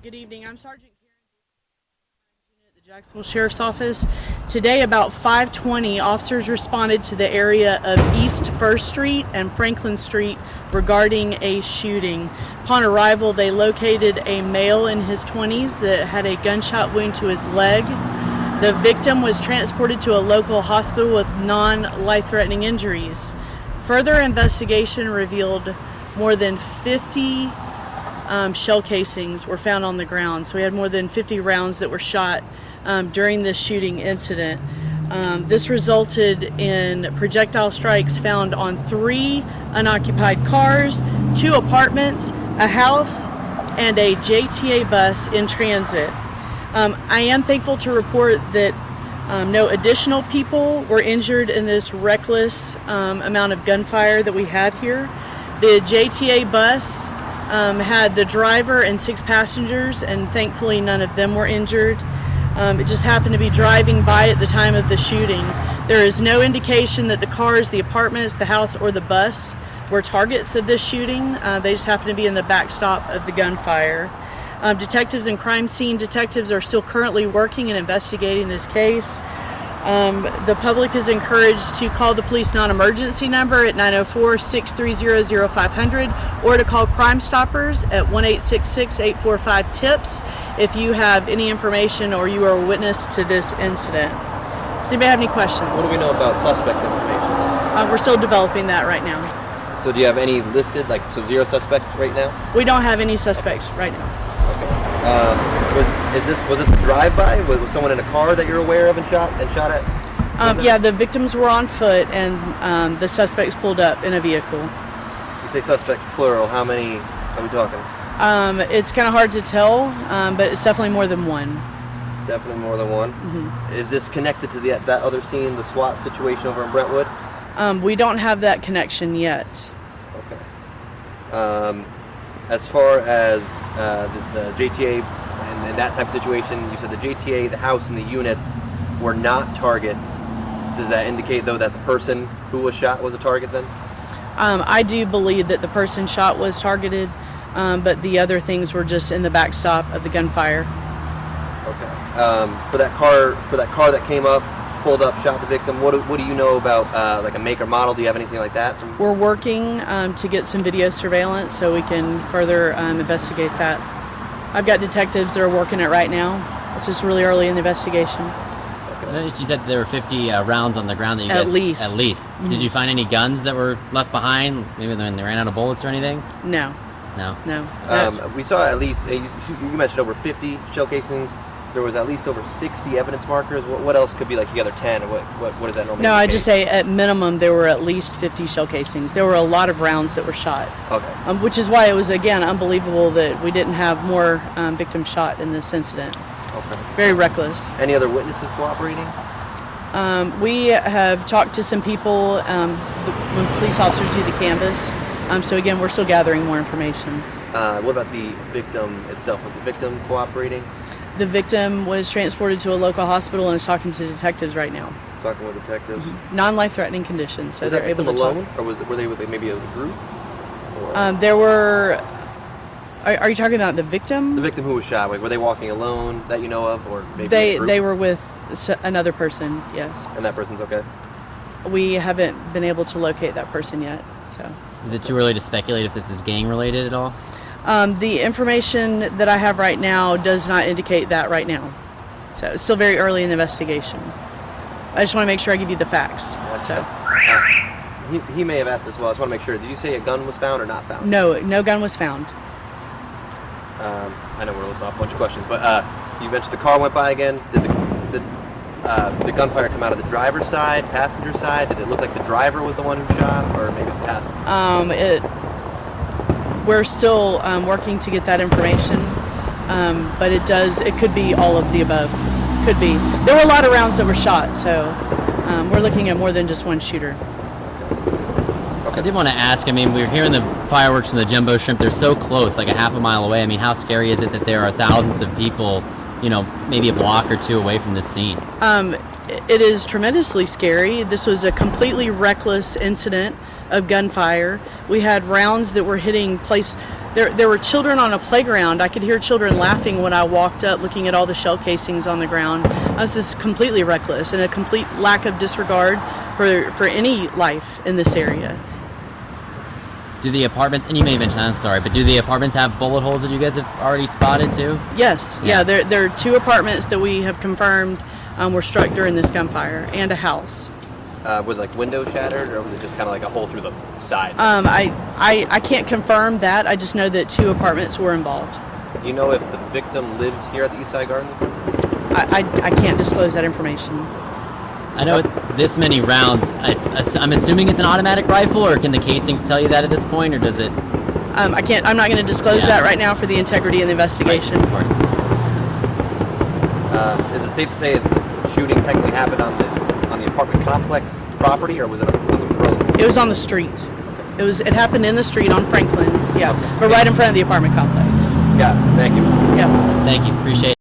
Good evening. I'm Sergeant Karen at the Jacksonville Sheriff's Office. Today about 5:20, officers responded to the area of East 1st Street and Franklin Street regarding a shooting. Upon arrival, they located a male in his 20s that had a gunshot wound to his leg. The victim was transported to a local hospital with non-life-threatening injuries. Further investigation revealed more than 50 shell casings were found on the ground. So we had more than 50 rounds that were shot during this shooting incident. This resulted in projectile strikes found on 3 unoccupied cars, 2 apartments, a house, and a JTA bus in transit. I am thankful to report that no additional people were injured in this reckless amount of gunfire that we had here. The JTA bus had the driver and 6 passengers, and thankfully none of them were injured. It just happened to be driving by at the time of the shooting. There is no indication that the cars, the apartments, the house, or the bus were targets of this shooting. They just happened to be in the backstop of the gunfire. Detectives and crime scene detectives are still currently working and investigating this case. The public is encouraged to call the police non-emergency number at 904-630-0500 or to call Crime Stoppers at 1-866-845-TIPS if you have any information or you are a witness to this incident. Does anybody have any questions? What do we know about suspect information? We're still developing that right now. So do you have any listed, so 0 suspects right now? We don't have any suspects right now. Was this a drive-by? Was someone in a car that you're aware of and shot at? Yeah, the victims were on foot and the suspects pulled up in a vehicle. You say suspects plural. How many are we talking? It's kind of hard to tell, but it's definitely more than one. Definitely more than one. Mm-hmm. Is this connected to that other scene, the SWAT situation over in Brentwood? We don't have that connection yet. Okay. As far as the JTA and that type of situation, you said the JTA, the house, and the units were not targets. Does that indicate, though, that the person who was shot was a target then? I do believe that the person shot was targeted, but the other things were just in the backstop of the gunfire. Okay. For that car that came up, pulled up, shot the victim, what do you know about like a make or model? Do you have anything like that? We're working to get some video surveillance so we can further investigate that. I've got detectives that are working it right now. It's just really early in the investigation. Okay. You said there were 50 rounds on the ground that you guys... At least. Mm-hmm. Did you find any guns that were left behind? Maybe when they ran out of bullets or anything? No. No? We saw at least, you mentioned over 50 shell casings. There was at least over 60 evidence markers. What else could be like the other 10? What does that normally No, indicate? I just say at minimum there were at least 50 shell casings. There were a lot of rounds that were shot. Okay. Which is why it was, again, unbelievable that we didn't have more victims shot in this incident. Okay. Very reckless. Any other witnesses cooperating? We have talked to some people when police officers do the canvass. So again, we're still gathering more information. What about the victim itself? Was the victim cooperating? The victim was transported to a local hospital and is talking to detectives right now. Talking with detectives? Mm-hmm. Non-life-threatening conditions, so was they're that able victim to alone, talk. or were they with maybe a group? There were... Are you talking about the victim? The victim who was shot. Were they walking alone that you know of, or maybe in a group? They were with another person, yes. And that person's okay? We haven't been able to locate that person yet, so... Is it too early to speculate if this is gang-related at all? The information that I have right now does not indicate that right now. So it's still very early in the investigation. I just want to make sure I give you the facts. He may have asked as well. I just want to make sure. Did you say a gun was found or not found? No gun was found. I know we're listing off a bunch of questions, but you mentioned the car went by again. Did the gunfire come out of the driver's side, passenger side? Did it look like the driver was the one who shot, or maybe the passenger? We're still working to get that information, but it could be all of the above. Could be. There were a lot of rounds that were shot, so we're looking at more than just one shooter. I did want to ask, we were hearing the fireworks from the Jumbo Shrimp. They're so close, like a half a mile away. How scary is it that there are thousands of people, maybe a block or two away from this scene? It is tremendously scary. This was a completely reckless incident. of gunfire. We had rounds that were hitting place. There were children on a playground. I could hear children laughing when I walked up, looking at all the shell casings on the ground. This is completely reckless and a complete lack of disregard for any life in this area. Do the apartments, and you may mention, I'm sorry, but do the apartments have bullet holes that you guys have already spotted too? Yes, yeah. There are 2 apartments that we have confirmed were struck during this gunfire, and a house. Was like window shattered, or was it just kind of like a hole through the side? I can't confirm that. I just know that 2 apartments were involved. Do you know if the victim lived here at the East Side Garden? I can't disclose that information. I know this many rounds. I'm assuming it's an automatic rifle, or can the casings tell you that at this point, or does it? I'm not going to disclose that right now for the integrity of the investigation. Right, of course. Is it safe to say the shooting technically happened on the apartment complex property, or was it on the road? It was on the street. It happened in the street on Franklin. Yeah, but right in front of the apartment complex. Yeah. Thank you. Yeah. Thank you. Appreciate it.